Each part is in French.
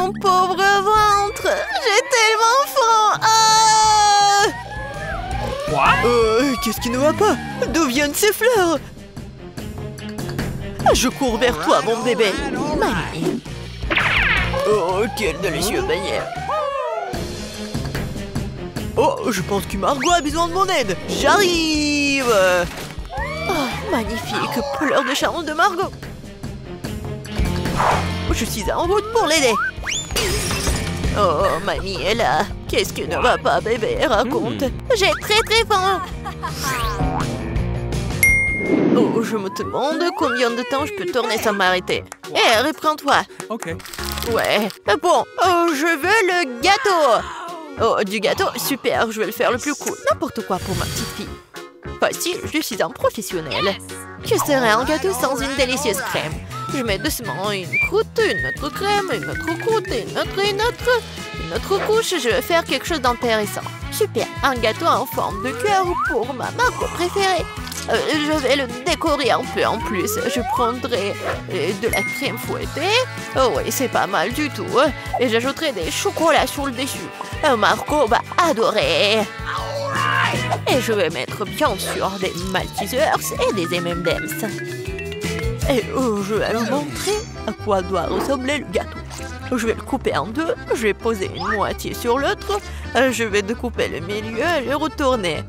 mon pauvre ventre! J'ai tellement faim! Ah! Qu'est-ce qui ne va pas? D'où viennent ces fleurs? Je cours vers toi, mon bébé. Mamie. Oh, quel délicieux beignet. Oh, je pense que Margot a besoin de mon aide. J'arrive. Oh, magnifique pleurs de charme de Margot. Je suis en route pour l'aider. Oh, mamie est là. Qu'est-ce qui ne va pas, bébé? Raconte. J'ai très faim. Oh, je me demande combien de temps je peux tourner sans m'arrêter. Hé, reprends-toi. Ok. Ouais. Bon, je veux le gâteau. Oh, du gâteau? Super, je vais le faire le plus cool. N'importe quoi pour ma petite fille. Facile, je suis un professionnel. Que serait un gâteau sans une délicieuse crème? Je mets doucement une croûte, une autre crème, une autre croûte, une autre couche. Je vais faire quelque chose d'intéressant. Super, un gâteau en forme de cœur pour ma Margot préférée. Je vais le décorer un peu en plus. Je prendrai de la crème fouettée. Oh oui, c'est pas mal du tout. Et j'ajouterai des chocolats sur le dessus. Margot va adorer. Et je vais mettre bien sûr des Maltesers et des M&M's. Et je vais vous montrer à quoi doit ressembler le gâteau. Je vais le couper en deux. Je vais poser une moitié sur l'autre. Je vais découper le milieu et le retourner.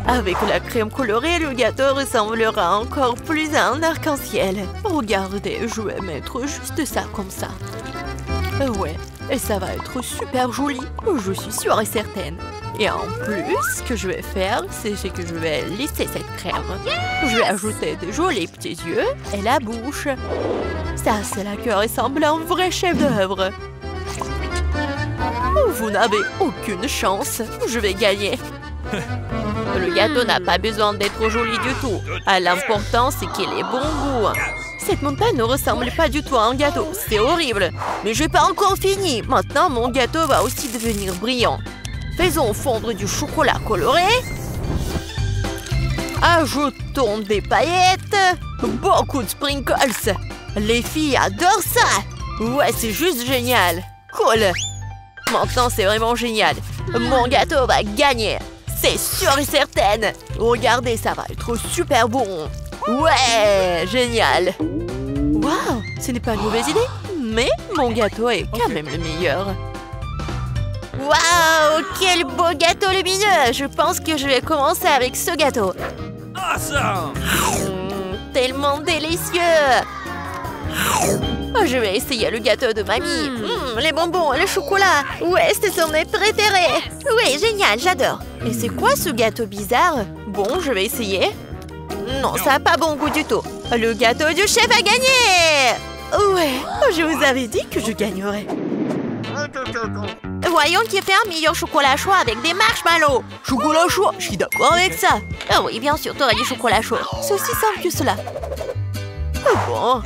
Avec la crème colorée, le gâteau ressemblera encore plus à un arc-en-ciel. Regardez, je vais mettre juste ça comme ça. Ouais, et ça va être super joli, je suis sûre et certaine. Et en plus, ce que je vais faire, c'est que je vais lisser cette crème. Je vais ajouter de jolis petits yeux et la bouche. Ça, c'est là que ressemble à un vrai chef-d'œuvre. Vous n'avez aucune chance, je vais gagner. Le gâteau n'a pas besoin d'être joli du tout. L'important, c'est qu'il ait bon goût. Cette montagne ne ressemble pas du tout à un gâteau. C'est horrible. Mais je n'ai pas encore fini. Maintenant, mon gâteau va aussi devenir brillant. Faisons fondre du chocolat coloré. Ajoutons des paillettes. Beaucoup de sprinkles. Les filles adorent ça. Ouais, c'est juste génial. Cool. Maintenant, c'est vraiment génial. Mon gâteau va gagner. C'est sûr et certain. Regardez, ça va être super bon. Ouais, génial. Waouh, ce n'est pas une mauvaise idée. Mais mon gâteau est quand même le meilleur. Waouh, quel beau gâteau lumineux. Je pense que je vais commencer avec ce gâteau. Awesome. Tellement délicieux. Je vais essayer le gâteau de mamie. Les bonbons, le chocolat. Ouais, ce sont mes préférés. Oui, génial, j'adore. Et c'est quoi ce gâteau bizarre? Bon, je vais essayer. Non, ça n'a pas bon goût du tout. Le gâteau du chef a gagné. Ouais, je vous avais dit que je gagnerais. Voyons qui fait un meilleur chocolat chaud avec des marshmallows. Chocolat chaud, je suis d'accord avec ça. Ah oui, bien sûr, t'aurais du chocolat chaud. C'est aussi simple que cela. Bon,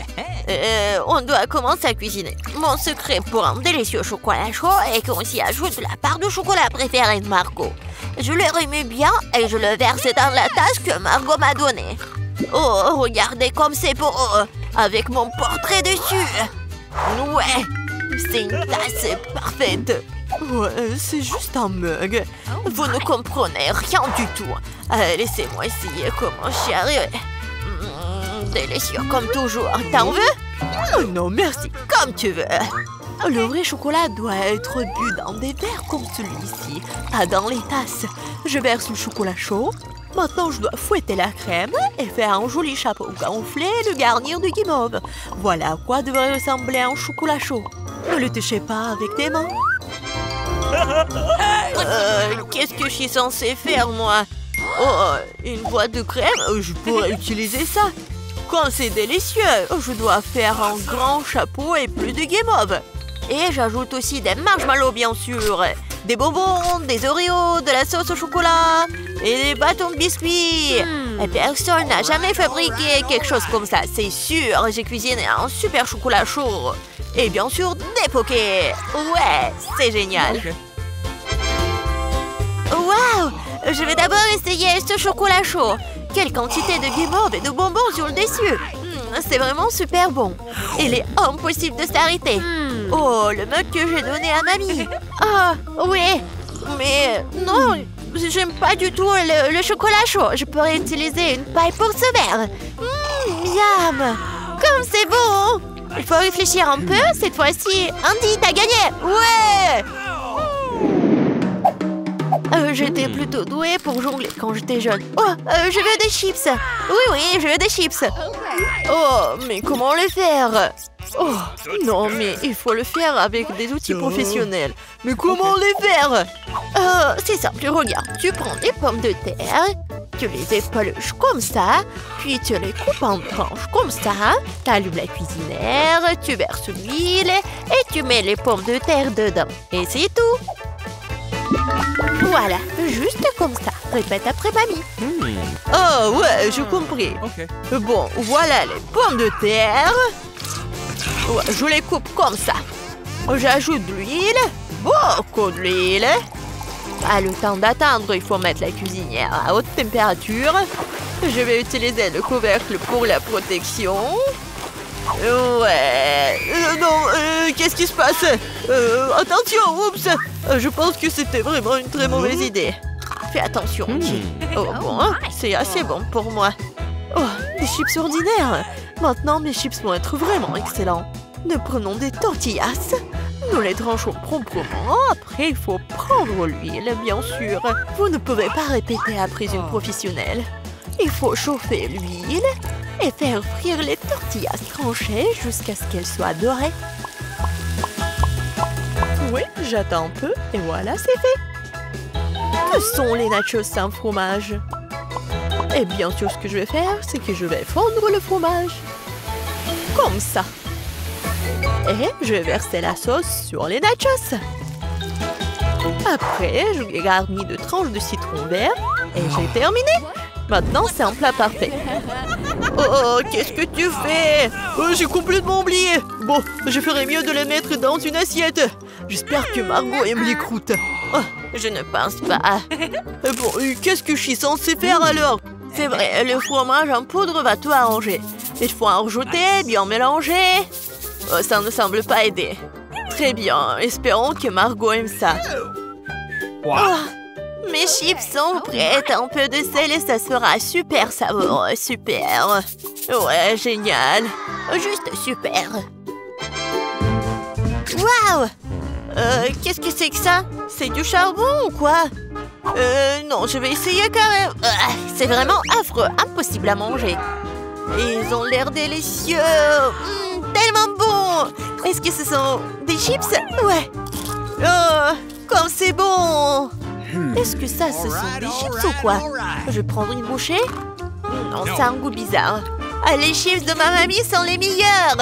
on doit commencer à cuisiner. Mon secret pour un délicieux chocolat chaud est qu'on s'y ajoute la part de chocolat préférée de Margot. Je le remue bien et je le verse dans la tasse que Margot m'a donnée. Oh, regardez comme c'est beau, avec mon portrait dessus. Ouais, c'est une tasse parfaite. Ouais, c'est juste un mug. Vous ne comprenez rien du tout. Laissez-moi essayer comment j'y arrive. Délicieux comme toujours. T'en veux? Non, merci. Comme tu veux. Le vrai chocolat doit être bu dans des verres comme celui-ci, pas dans les tasses. Je verse le chocolat chaud. Maintenant, je dois fouetter la crème et faire un joli chapeau gonflé et le garnir de guimauve. Voilà à quoi devrait ressembler un chocolat chaud. Ne le touchez pas avec tes mains. Qu'est-ce que je suis censée faire, moi? Oh, une boîte de crème? Je pourrais utiliser ça. Quand c'est délicieux, je dois faire un grand chapeau et plus de guimauve. Et j'ajoute aussi des marshmallows, bien sûr. Des bonbons, des Oreos, de la sauce au chocolat et des bâtons de biscuits. Et personne n'a jamais fabriqué quelque chose comme ça, c'est sûr. J'ai cuisiné un super chocolat chaud. Et bien sûr, des pokés. Ouais, c'est génial. Waouh! Je vais d'abord essayer ce chocolat chaud. Quelle quantité de guimauve et de bonbons sur le dessus. C'est vraiment super bon. Il est impossible de s'arrêter. Oh, le mug que j'ai donné à mamie. Ah, oui. Mais non, j'aime pas du tout le chocolat chaud. Je pourrais utiliser une paille pour ce verre. Miam. Comme c'est bon. Il faut réfléchir un peu. Cette fois-ci, Andy, t'as gagné. Ouais. J'étais plutôt douée pour jongler quand j'étais jeune. Oh, je veux des chips. Oui, je veux des chips. Oh, mais comment les faire? Oh, non, mais il faut le faire avec des outils professionnels. Mais comment les faire? C'est simple, regarde. Tu prends des pommes de terre, tu les épluches comme ça, puis tu les coupes en tranches comme ça. Tu allumes la cuisinière, tu verses l'huile et tu mets les pommes de terre dedans. Et c'est tout. Voilà, juste comme ça. Répète après mamie. Oh ouais, j'ai compris. Bon, voilà les pommes de terre. Ouais, je les coupe comme ça. J'ajoute de l'huile, beaucoup de l'huile. Le temps d'attendre, il faut mettre la cuisinière à haute température. Je vais utiliser le couvercle pour la protection. Ouais. Non, qu'est-ce qui se passe? Attention, oups. Je pense que c'était vraiment une très mauvaise idée. Fais attention, Andy. Oh bon, c'est assez bon pour moi. Oh, des chips ordinaires. Maintenant, mes chips vont être vraiment excellents. Nous prenons des tortillas. Nous les tranchons proprement. Après, il faut prendre l'huile, bien sûr. Vous ne pouvez pas répéter après une professionnelle. Il faut chauffer l'huile et faire frire les tortillas tranchées jusqu'à ce qu'elles soient dorées. Oui, j'attends un peu et voilà, c'est fait. Que sont les nachos sans fromage? Et bien sûr, ce que je vais faire, c'est que je vais fondre le fromage. Comme ça. Et je vais verser la sauce sur les nachos. Après, je les garnis de tranches de citron vert et j'ai terminé. Maintenant, c'est un plat parfait. Oh, qu'est-ce que tu fais? J'ai complètement oublié. Bon, je ferais mieux de les mettre dans une assiette. J'espère que Margot aime les croûtes. Oh, je ne pense pas. Bon, qu'est-ce que je suis censée faire alors? C'est vrai, le fromage en poudre va tout arranger. Il faut en rajouter, bien mélanger. Oh, ça ne semble pas aider. Très bien, espérons que Margot aime ça. Oh, mes chips sont prêtes. Un peu de sel et ça sera super savoureux. Super. Ouais, génial. Juste super. Waouh! Qu'est-ce que c'est que ça? C'est du charbon ou quoi? Non, je vais essayer quand même. C'est vraiment affreux, impossible à manger. Ils ont l'air délicieux. Tellement bon. Est-ce que ce sont des chips? Ouais. Oh, comme c'est bon. Est-ce que ça, ce sont des chips ou quoi? Je vais prendre une bouchée. Non, ça a un goût bizarre. Les chips de ma mamie sont les meilleurs.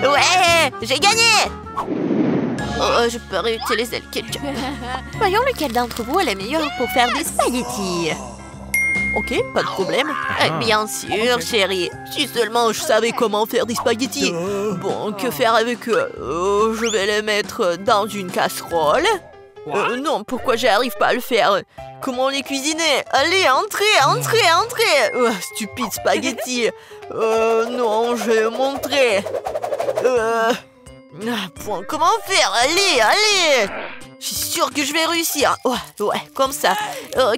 Ouais, j'ai gagné. Oh, je peux réutiliser le ketchup. Voyons lequel d'entre vous est le meilleur pour faire des spaghettis. Ok, pas de problème. Bien sûr, chérie. Si seulement je savais comment faire des spaghettis. Bon, que faire avec eux? Je vais les mettre dans une casserole. Non, pourquoi j'arrive pas à le faire? Comment les cuisiner? Allez, entrez. Stupide spaghetti. Non, je vais montrer. Comment faire? Allez. Je suis sûre que je vais réussir. Ouais, comme ça.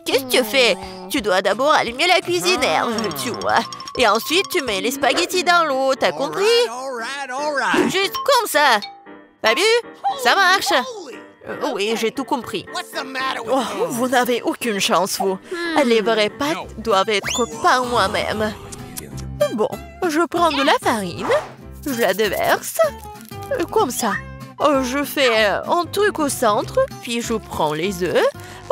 Qu'est-ce que tu fais? Tu dois d'abord allumer la cuisinière, tu vois. Et ensuite, tu mets les spaghettis dans l'eau, t'as compris? Juste comme ça. T'as vu? Ça marche. Oui, j'ai tout compris. Vous n'avez aucune chance, vous. Les vraies pâtes doivent être par moi-même. Bon, je prends de la farine. Je la déverse. Comme ça. Je fais un truc au centre, puis je prends les œufs,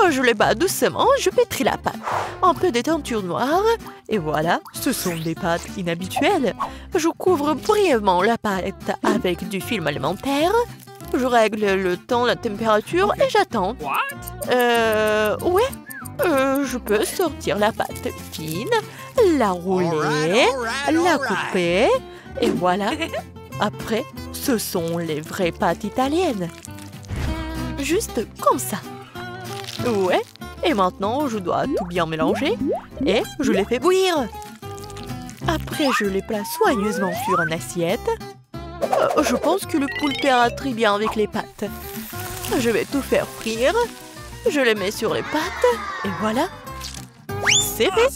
je les bats doucement, je pétris la pâte. Un peu de teinture noire, et voilà, ce sont des pâtes inhabituelles. Je couvre brièvement la pâte avec du film alimentaire. Je règle le temps, la température, et j'attends. Ouais, je peux sortir la pâte fine, la rouler, la couper, et voilà. Après, ce sont les vraies pâtes italiennes. Juste comme ça. Ouais. Et maintenant, je dois tout bien mélanger. Et je les fais bouillir. Après, je les place soigneusement sur une assiette. Je pense que le poulpe ira très bien avec les pâtes. Je vais tout faire frire. Je les mets sur les pâtes. Et voilà. C'est fait.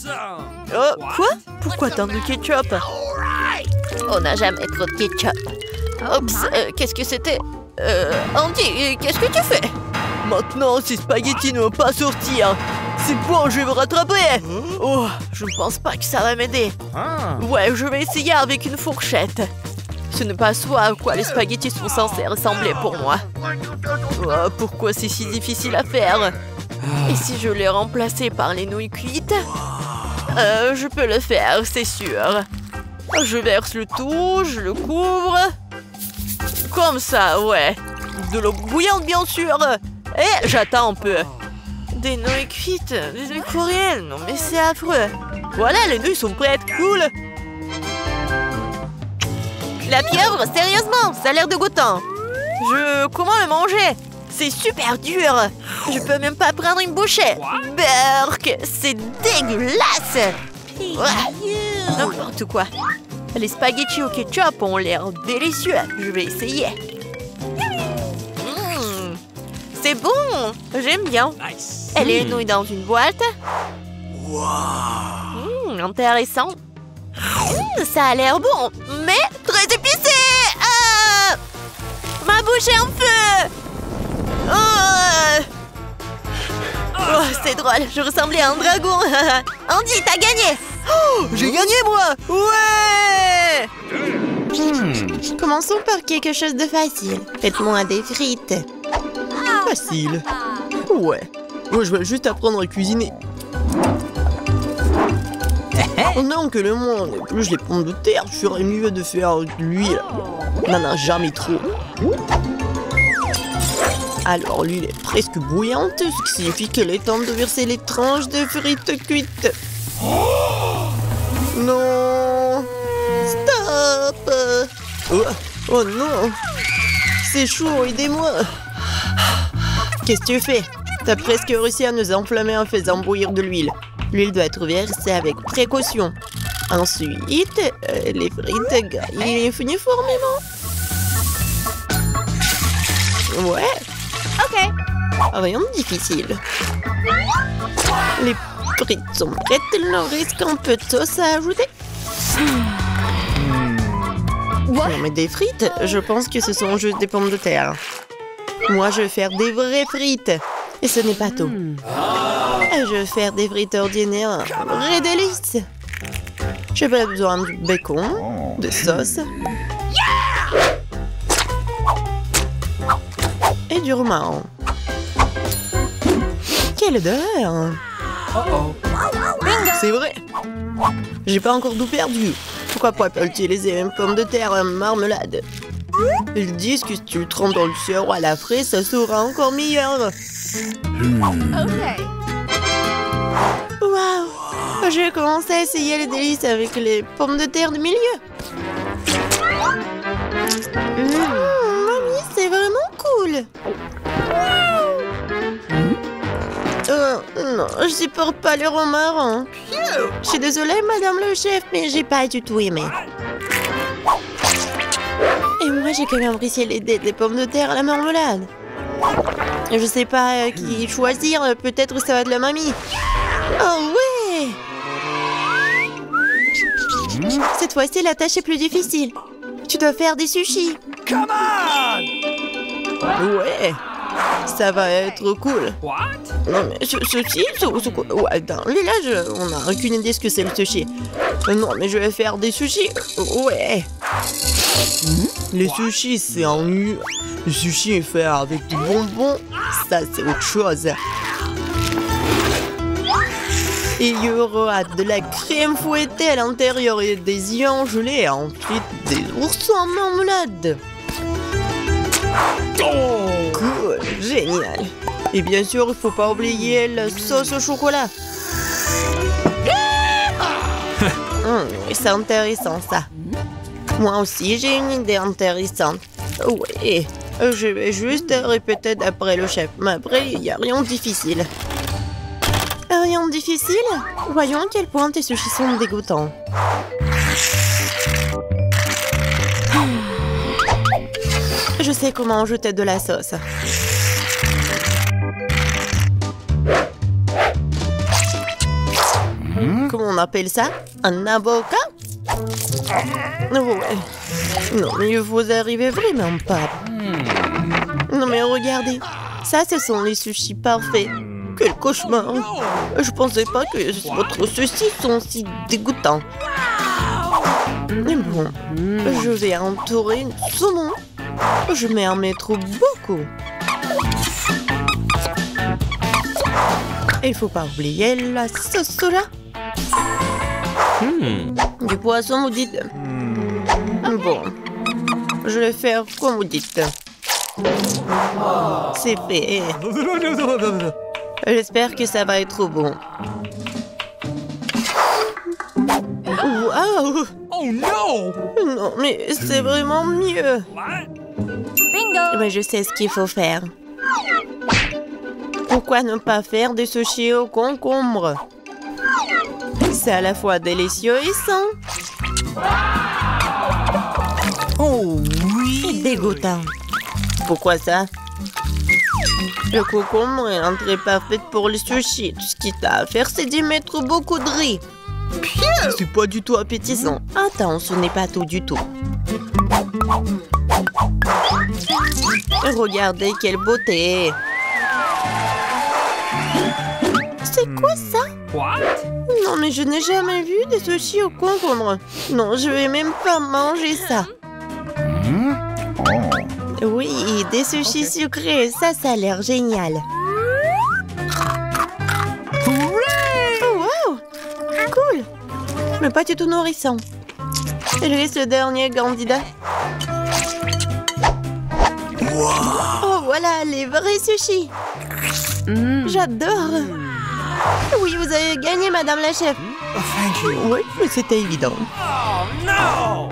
Quoi? Pourquoi tant de ketchup? On n'a jamais trop de ketchup. Oups, qu'est-ce que c'était? Andy, qu'est-ce que tu fais? Maintenant, ces spaghettis ne vont pas sortir. C'est bon, je vais me rattraper. Oh, je ne pense pas que ça va m'aider. Ouais, je vais essayer avec une fourchette. Ce n'est pas ce à quoi les spaghettis sont censés ressembler pour moi. Oh, pourquoi c'est si difficile à faire? Et si je les remplaçais par les nouilles cuites? Je peux le faire, c'est sûr. Je verse le tout, je le couvre. Comme ça, ouais. De l'eau bouillante, bien sûr. Et j'attends un peu. Des nouilles cuites, des nouilles coréennes. Non, mais c'est affreux. Voilà, les nouilles sont prêtes. Cool. La pieuvre, sérieusement, ça a l'air dégoûtant. Comment le manger? C'est super dur. Je peux même pas prendre une bouchée. Berk, c'est dégueulasse. Ouais, n'importe quoi. Les spaghettis au ketchup ont l'air délicieux. Je vais essayer. C'est bon. J'aime bien. Et les nouilles dans une boîte. Intéressant. Ça a l'air bon, mais très épicé. Ma bouche est en feu. Oh, c'est drôle, je ressemblais à un dragon. Andy, t'as gagné. Oh, j'ai gagné, moi. Ouais. Commençons par quelque chose de facile. Faites-moi des frites. Facile. Ouais. Moi, je vais juste apprendre à cuisiner. Pendant que le monde épluche les pommes de terre, je ferais mieux de faire de l'huile. N'en a jamais trop. Alors, l'huile est presque bouillante, ce qui signifie qu'il est temps de verser les tranches de frites cuites. Non! Stop! Oh non! C'est chaud, aidez-moi! Qu'est-ce que tu fais? T'as presque réussi à nous enflammer en faisant bouillir de l'huile. L'huile doit être versée avec précaution. Ensuite, les frites grillent uniformément. Ouais. Ok. Rien de difficile. Les frites sont prêtes, il leur reste un peu de sauce à ajouter. Non mais des frites, je pense que ce sont juste des pommes de terre. Moi, je vais faire des vraies frites. Et ce n'est pas tout. Je vais faire des frites ordinaires, un vrai délice. J'ai pas besoin de bacon, de sauce. Et du romarin. Quelle odeur! C'est vrai! J'ai pas encore tout perdu. Pourquoi pas utiliser les mêmes pommes de terre en marmelade? Ils disent que si tu le trempes dans le sirop à la fraise, ça sera encore meilleur. Waouh! J'ai commencé à essayer les délices avec les pommes de terre du milieu. Mamie, c'est vraiment cool. Non, je supporte pas le romarin. Je suis désolée, madame le chef, mais j'ai pas du tout aimé. Et moi, j'ai quand même apprécié des pommes de terre à la marmelade. Je sais pas qui choisir, peut-être ça va de la mamie. Oh ouais! Cette fois-ci, la tâche est plus difficile. Tu dois faire des sushis. Come on! Ouais! Ça va être cool. Non mais sushi, ouais, dans le village, on n'a aucune idée ce que c'est le sushi. Non mais je vais faire des sushis. Ouais. Les sushis, c'est en nu. Le sushi est fait avec du bonbon. Ça, c'est autre chose. Et il y aura de la crème fouettée à l'intérieur et des œufs gelés. Et ensuite, des oursons en marmelade. Cool, génial. Et bien sûr, il faut pas oublier la sauce au chocolat. C'est intéressant ça. Moi aussi, j'ai une idée intéressante. Oui, je vais juste répéter d'après le chef. Mais après, il n'y a rien de difficile. Rien de difficile? Voyons à quel point tes sushis sont dégoûtants. Je sais comment ajouter de la sauce. Comment on appelle ça? Un avocat? Ouais. Non, mais vous arrivez vraiment pas. Non, mais regardez. Ça, ce sont les sushis parfaits. Quel cauchemar. Je pensais pas que votre sushis sont si dégoûtants. Mais bon, je vais entourer une saumon. Je vais en mettre beaucoup. Il faut pas oublier la sauce soja. Du poisson, vous dites? Bon, je vais faire comme vous dites. C'est fait. J'espère que ça va être bon. Waouh! Oh non! Non, mais c'est vraiment mieux. Bingo! Mais je sais ce qu'il faut faire. Pourquoi ne pas faire des sushis au concombre? C'est à la fois délicieux et sain. Oh oui! Et dégoûtant. Pourquoi ça? Le concombre est l'entrée parfaite pour les sushis. Tout ce qu'il t'a à faire, c'est d'y mettre beaucoup de riz. C'est pas du tout appétissant. Attends, ce n'est pas tout du tout. Regardez quelle beauté. C'est quoi ça? What? Non, mais je n'ai jamais vu des sushis au concombre. Non, je vais même pas manger ça. Oui, des sushis sucrés, ça a l'air génial. Oh, wow! Cool! Mais pas du tout nourrissant. Il reste le dernier candidat. Oh, voilà, les vrais sushis. J'adore. Oui, vous avez gagné, madame la chef. Oui, mais c'était évident. Oh non!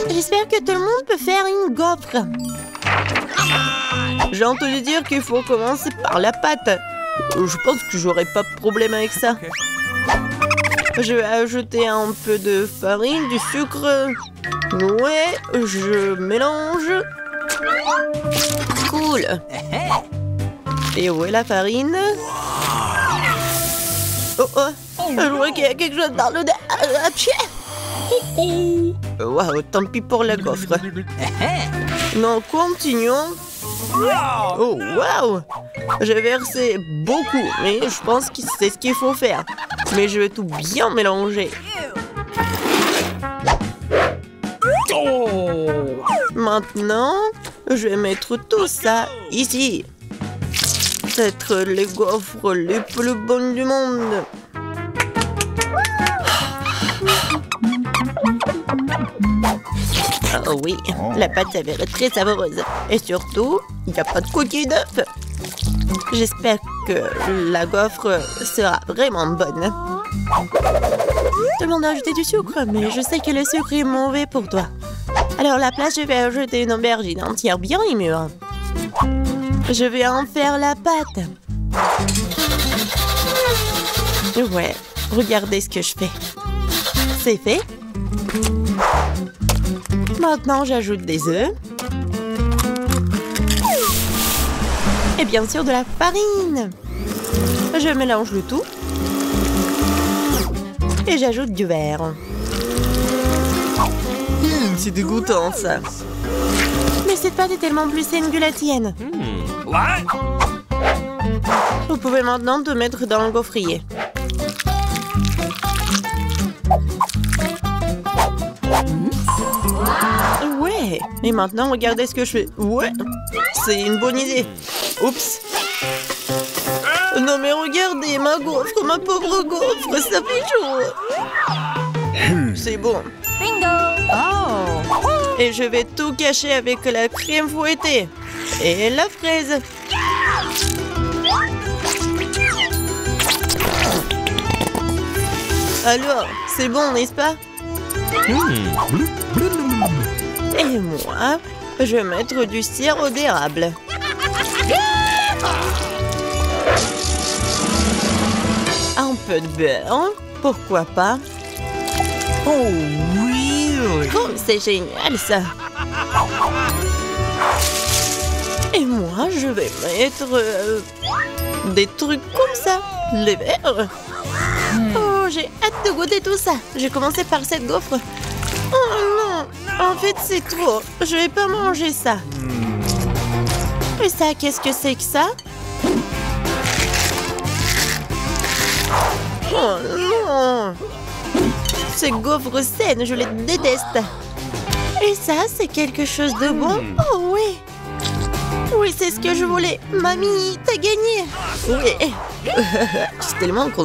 J'espère que tout le monde peut faire une gaufre. J'ai entendu dire qu'il faut commencer par la pâte. Je pense que j'aurai pas de problème avec ça. Je vais ajouter un peu de farine, du sucre. Ouais, je mélange. Cool. Et où est la farine? Oh, oh, je vois qu'il y a quelque chose dans le... Waouh, tant pis pour la gaufre. Non, continuons. Oh, waouh! J'ai versé beaucoup, mais je pense que c'est ce qu'il faut faire. Mais je vais tout bien mélanger. Maintenant, je vais mettre tout ça ici. Peut-être les gaufres les plus bonnes du monde. Oh oui, la pâte s'avère très savoureuse. Et surtout, il n'y a pas de coquille d'œuf. J'espère que la gaufre sera vraiment bonne. Tout le monde a ajouté du sucre, mais je sais que le sucre est mauvais pour toi. Alors à la place, je vais ajouter une aubergine entière bien mûre. Je vais en faire la pâte. Ouais, regardez ce que je fais. C'est fait. Maintenant, j'ajoute des œufs. Et bien sûr, de la farine. Je mélange le tout. Et j'ajoute du verre. C'est dégoûtant, ça. Mais cette pâte est tellement plus saine que la tienne. Vous pouvez maintenant te mettre dans le gaufrier. Ouais. Et maintenant, regardez ce que je fais. Ouais. C'est une bonne idée. Oups. Non mais regardez, ma gaufre, ma pauvre gaufre, ça fait chaud. C'est bon. Bingo! Oh. Et je vais tout cacher avec la crème fouettée. Et la fraise. Alors, c'est bon, n'est-ce pas? Et moi, je vais mettre du sirop d'érable. Un peu de beurre, pourquoi pas? Oh oui! Oh, c'est génial ça! vais mettre des trucs comme ça. Les verres. Oh, j'ai hâte de goûter tout ça. Je vais commencer par cette gaufre. Oh non, en fait c'est trop. Je vais pas manger ça. Et ça, qu'est-ce que c'est que ça? Oh non! Ces gaufres saines, je les déteste. Et ça, c'est quelque chose de bon? Oh oui! Oui, c'est ce que je voulais. Mamie, t'as gagné! Oui! Je suis tellement contente.